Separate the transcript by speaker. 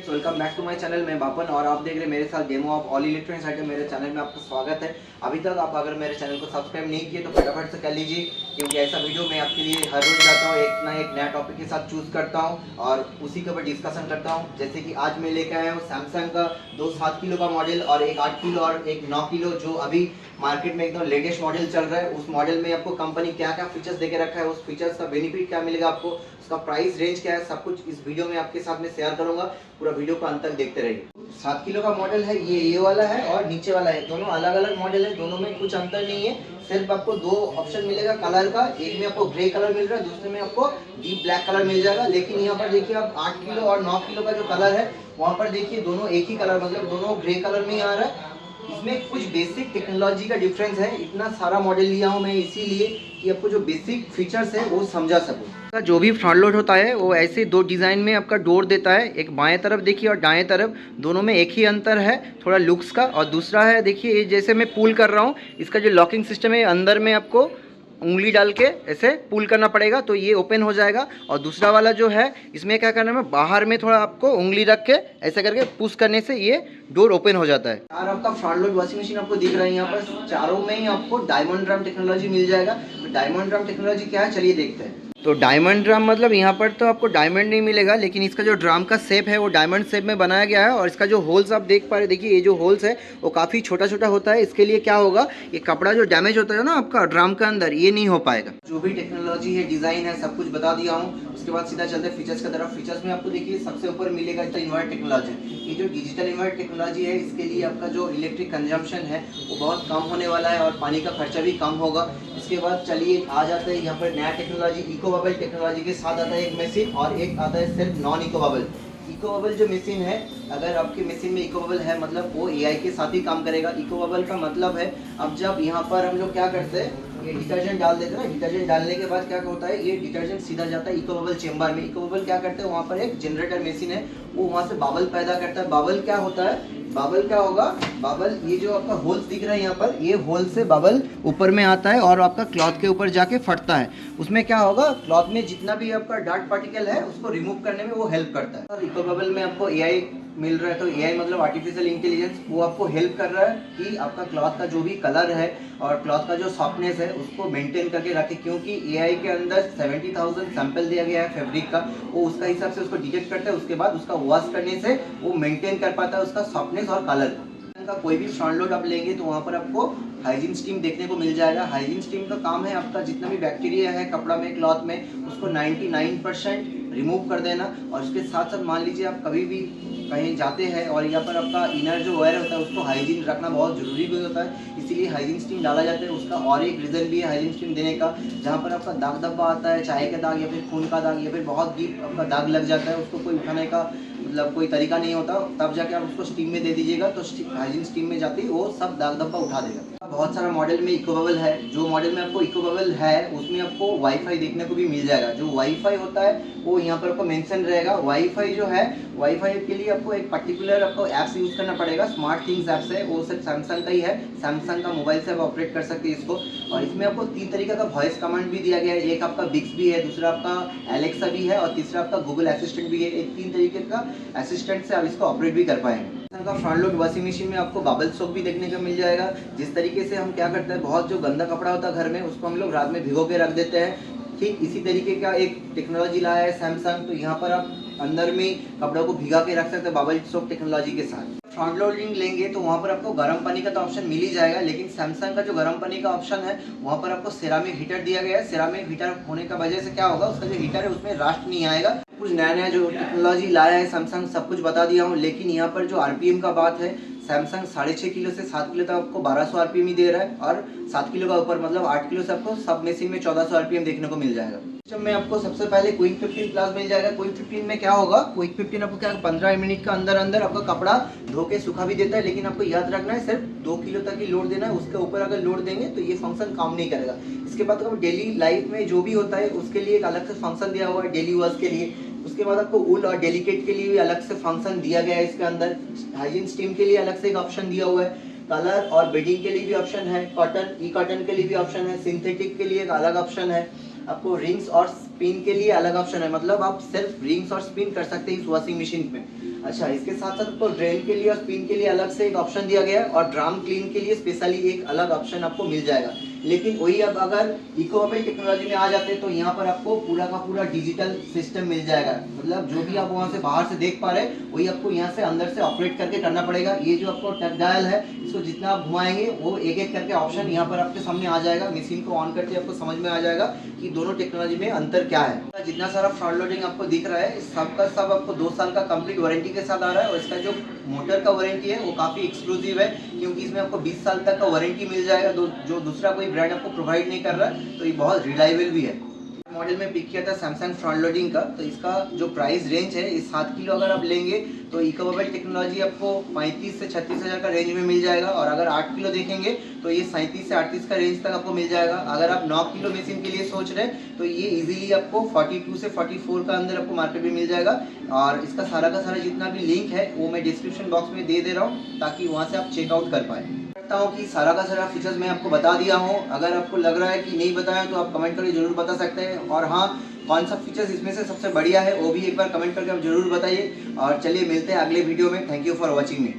Speaker 1: Welcome back to my channel. मैं बापन और आप देख रहे हैं मेरे साथ demo of all electronics item. मेरे चैनल में आपका स्वागत है। अभी तक आप अगर मेरे चैनल को सब्सक्राइब नहीं किए तो फटाफट से कर लीजिए, क्योंकि ऐसा वीडियो मैं आपके लिए हर रोज जाता हूँ, एक नया टॉपिक के साथ चूज करता हूँ और उसी के ऊपर डिस्कशन करता हूँ। जैसे कि आज मैं लेकर आया हूँ सैमसंग का 2 7 किलो का मॉडल और एक 8 किलो और एक 9 किलो, जो अभी मार्केट में एकदम लेटेस्ट मॉडल चल रहा है। उस मॉडल में आपको कंपनी क्या क्या फीचर्स देके रखा है, उस फीचर्स का बेनिफिट क्या मिलेगा आपको, उसका प्राइस रेंज क्या है, सब कुछ इस वीडियो में आपके साथ में शेयर करूंगा। पूरा वीडियो को अंत तक देखते रहिए। 7 किलो का मॉडल है ये वाला है और नीचे वाला है, दोनों अलग अलग मॉडल है, दोनों में कुछ अंतर नहीं है। सिर्फ आपको 2 ऑप्शन मिलेगा कलर का, एक में आपको ग्रे कलर मिल रहा है, दूसरे में आपको डीप ब्लैक कलर मिल जाएगा। लेकिन यहाँ पर देखिए आप 8 किलो और 9 किलो का जो कलर है वहाँ पर देखिए दोनों एक ही कलर, मतलब दोनों ग्रे कलर में ही आ रहा है। इसमें कुछ बेसिक टेक्नोलॉजी का डिफरेंस है। इतना सारा मॉडल लिया हूँ मैं इसीलिए कि आपको जो बेसिक फीचर्स है वो समझा सकूँ। जो भी फ्रंट लोड होता है वो ऐसे 2 डिज़ाइन में आपका डोर देता है, एक बाएं तरफ देखिए और दाएं तरफ, दोनों में एक ही अंतर है थोड़ा लुक्स का। और दूसरा है देखिए, जैसे मैं पुल कर रहा हूँ, इसका जो लॉकिंग सिस्टम है अंदर में आपको उंगली डाल के ऐसे पुल करना पड़ेगा तो ये ओपन हो जाएगा। और दूसरा वाला जो है इसमें क्या करना है, बाहर में थोड़ा आपको उंगली रख के ऐसे करके पुश करने से ये डोर ओपन हो जाता है। और आपका फ्रंट लोड वॉशिंग मशीन आपको दिख रहा है, यहाँ पर चारों में ही आपको डायमंड ड्रम टेक्नोलॉजी मिल जाएगा। तो डायमंड ड्रम टेक्नोलॉजी क्या है चलिए देखते हैं। तो डायमंड ड्रम मतलब यहाँ पर तो आपको डायमंड नहीं मिलेगा, लेकिन इसका जो ड्रम का शेप है वो डायमंड शेप में बनाया गया है। और इसका जो होल्स आप देख पा रहे, देखिए ये जो होल्स है वो काफ़ी छोटा छोटा होता है। इसके लिए क्या होगा, ये कपड़ा जो डैमेज होता है ना आपका ड्रम के अंदर, ये नहीं हो पाएगा। जो भी टेक्नोलॉजी है, डिज़ाइन है, सब कुछ बता दिया हूँ। उसके बाद सीधा चलते हैं फीचर्स की तरफ। फीचर्स में आपको देखिए सबसे ऊपर मिलेगा इन्वर्ट टेक्नोलॉजी। ये जो डिजिटल इन्वर्ट टेक्नोलॉजी है, इसके लिए आपका जो इलेक्ट्रिक कंजम्पशन है वो बहुत कम होने वाला है और पानी का खर्चा भी कम होगा। इसके बाद चलिए आ जाते हैं यहाँ पर नया टेक्नोलॉजी, इको बबल टेक्नोलॉजी के साथ आता है एक मशीन और एक आता है सिर्फ non eco bubble. Eco bubble जो मशीन है, अगर आपकी मशीन में इको बबल है मतलब वो एआई के साथ ही काम करेगा। इको बबल का मतलब है, अब जब यहाँ पर हम लोग क्या करते हैं, ये डिटर्जेंट डाल देते हैं ना, डिटर्जेंट डालने के बाद क्या होता है, ये डिटर्जेंट सीधा जाता है इको बबल चेंबर में। इको बबल क्या करते हैं, वहाँ पर एक जनरेटर मशीन है, वो वहाँ से बबल पैदा करता है। बबल क्या होता है, बबल क्या होगा, बबल ये जो आपका होल्स दिख रहा है यहाँ पर, ये होल से बबल ऊपर में आता है और आपका क्लॉथ के ऊपर जाके फटता है। उसमें क्या होगा, क्लॉथ में जितना भी आपका डार्ट पार्टिकल है उसको रिमूव करने में वो हेल्प करता है। और इको बबल में आपको एआई मिल रहा है, तो एआई मतलब आर्टिफिशियल इंटेलिजेंस, वो आपको हेल्प कर रहा है कि आपका क्लॉथ का जो भी कलर है और क्लॉथ का जो सॉफ्टनेस है उसको मेंटेन करके रखे। क्योंकि एआई के अंदर 70,000 सैंपल दिया गया है फैब्रिक का, वो उसका हिसाब से उसको डिटेक्ट करता है। उसके बाद उसका वॉश करने से वो मेंटेन कर पाता है उसका सॉफ्टनेस और कलर का। कोई भी फ्रंट लोड आप लेंगे तो वहाँ पर आपको हाइजीन स्टीम देखने को मिल जाएगा। हाइजीन स्टीम का काम है आपका जितना भी बैक्टीरिया है कपड़ा में, क्लॉथ में, उसको 99% रिमूव कर देना। और उसके साथ साथ मान लीजिए आप कभी भी कहीं जाते हैं और यहाँ पर आपका इनर जो वायर होता है उसको हाइजीन रखना बहुत ज़रूरी भी होता है, इसीलिए हाइजीन स्टीम डाला जाता है। उसका और एक रीज़न भी है हाइजीन स्टीम देने का, जहाँ पर आपका दाग धब्बा आता है, चाय का दाग या फिर खून का दाग या फिर बहुत डीप आपका दाग लग जाता है, उसको कोई उठाने का मतलब कोई तरीका नहीं होता, तब जाके आप उसको स्टीम में दे दीजिएगा तो हाइजीन स्टीम में जाते ही वो सब दाग धब्बा उठा देगा। बहुत सारा मॉडल में इको बबल है, जो मॉडल में आपको इको बबल है उसमें आपको वाईफाई देखने को भी मिल जाएगा। जो वाईफाई होता है वो यहाँ पर आपको मेंशन रहेगा। वाईफाई जो है, वाईफाई के लिए आपको एक पर्टिकुलर आपको ऐप्स यूज़ करना पड़ेगा, स्मार्ट थिंग्स ऐप्स है, वो सिर्फ सैमसंग का ही है, सैमसंग का मोबाइल से आप ऑपरेट कर सकते हैं इसको। और इसमें आपको 3 तरीके का वॉइस कमांड भी दिया गया है, एक आपका बिक्स भी है, दूसरा आपका एलेक्सा भी है और तीसरा आपका गूगल असिस्टेंट भी है। एक 3 तरीके का असिस्टेंट से आप इसको ऑपरेट भी कर पाएंगे। का फ्रंट लोड वॉशिंग मशीन में आपको बबल सोप भी देखने को मिल जाएगा। जिस तरीके से हम क्या करते हैं, बहुत जो गंदा कपड़ा होता है घर में उसको हम लोग रात में भिगो के रख देते हैं, ठीक इसी तरीके का एक टेक्नोलॉजी लाया है सैमसंग। तो यहाँ पर आप अंदर में कपड़ों को भिगा के रख सकते हैं बबल सोप टेक्नोलॉजी के साथ। फ्रंट लोडिंग लेंगे तो वहाँ पर आपको गर्म पानी का तो ऑप्शन मिल ही जाएगा, लेकिन सैमसंग का जो गर्म पानी का ऑप्शन है वहाँ पर आपको सेरामिक हीटर दिया गया है। सेरामिक हीटर होने का वजह से क्या होगा, उसका जो हीटर है उसमें रास्ट नहीं आएगा। कुछ नया नया जो टेक्नोलॉजी लाया है सैमसंग सब कुछ बता दिया हूँ, लेकिन यहाँ पर जो आरपीएम का बात है, सैमसंग 6.5 किलो से 7 किलो तक आपको 1200 आरपीएम ही दे रहा है और 7 किलो का ऊपर मतलब 8 किलो से आपको सब मशीन में 1400 आरपीएम देखने को मिल जाएगा। जब में आपको सबसे पहले क्विक 15 प्लस मिल जाएगा। क्विक 15 में क्या होगा, क्विक 15 आपको क्या 15 मिनट का अंदर अंदर आपका कपड़ा धो के सूखा भी देता है, लेकिन आपको याद रखना है सिर्फ 2 किलो तक ही लोड देना है। उसके ऊपर अगर लोड देंगे तो ये फंक्शन काम नहीं करेगा। इसके बाद आपको डेली लाइफ में जो भी होता है उसके लिए एक अलग से फंक्शन दिया हुआ है डेली वर्क के लिए। उसके बाद आपको वूल और डेलिकेट के लिए भी अलग से फंक्शन दिया गया है इसके अंदर। हाइजीन स्टीम के लिए अलग से एक ऑप्शन दिया हुआ है, कलर और बेडिंग के लिए भी ऑप्शन है, कॉटन ई कॉटन के लिए भी ऑप्शन है, सिंथेटिक के लिए एक अलग ऑप्शन है। आपको रिंग्स और स्पिन के लिए अलग ऑप्शन है, मतलब आप सिर्फ रिंग्स और स्पिन कर सकते हैं इस वॉशिंग मशीन में। अच्छा, इसके साथ साथ आपको ड्रेन के लिए और स्पिन के लिए अलग से एक ऑप्शन दिया गया है, और ड्रम क्लीन के लिए स्पेशली एक अलग ऑप्शन आपको मिल जाएगा। लेकिन वही अब अगर इकोमोबाइल टेक्नोलॉजी में आ जाते हैं तो यहाँ पर आपको पूरा का पूरा डिजिटल सिस्टम मिल जाएगा, मतलब जो भी आप वहाँ से बाहर से देख पा रहे हैं वही आपको यहाँ से अंदर से ऑपरेट करके करना पड़ेगा। ये जो आपको टच डायल है, इसको जितना आप घुमाएंगे वो एक एक करके ऑप्शन यहाँ पर आपके सामने आ जाएगा। मशीन को ऑन करके आपको समझ में आ जाएगा कि दोनों टेक्नोलॉजी में अंतर क्या है। जितना सारा फ्रंट लोडिंग आपको दिख रहा है, सबका सब आपको 2 साल का कंप्लीट वारंटी के साथ आ रहा है, और इसका जो मोटर का वारंटी है वो काफ़ी एक्सक्लूसिव है, क्योंकि इसमें आपको 20 साल तक का वारंटी मिल जाएगा, जो दूसरा कोई ब्रांड आपको प्रोवाइड नहीं कर रहा है, तो ये बहुत रिलायबल भी है। मॉडल में पिक किया था सैमसंग फ्रंट लोडिंग का, तो इसका जो प्राइस रेंज है, इस 7 किलो अगर आप लेंगे तो इकोमोबाइल टेक्नोलॉजी आपको 35 से 36 हज़ार का रेंज में मिल जाएगा, और अगर 8 किलो देखेंगे तो ये 37 से 38 का रेंज तक आपको मिल जाएगा। अगर आप 9 किलो मशीन के लिए सोच रहे हैं तो ये इजीली आपको 42 से 44 का अंदर आपको मार्केट में मिल जाएगा। और इसका सारा का सारा जितना भी लिंक है वो मैं डिस्क्रिप्शन बॉक्स में दे रहा हूँ, ताकि वहाँ से आप चेकआउट कर पाए। हूँ कि सारा का सारा फीचर्स मैं आपको बता दिया हूँ। अगर आपको लग रहा है कि नहीं बताया तो आप कमेंट करके जरूर बता सकते हैं, और हाँ, कौन सा फीचर्स इसमें से सबसे बढ़िया है वो भी एक बार कमेंट करके आप जरूर बताइए। और चलिए मिलते हैं अगले वीडियो में। Thank you for watching me.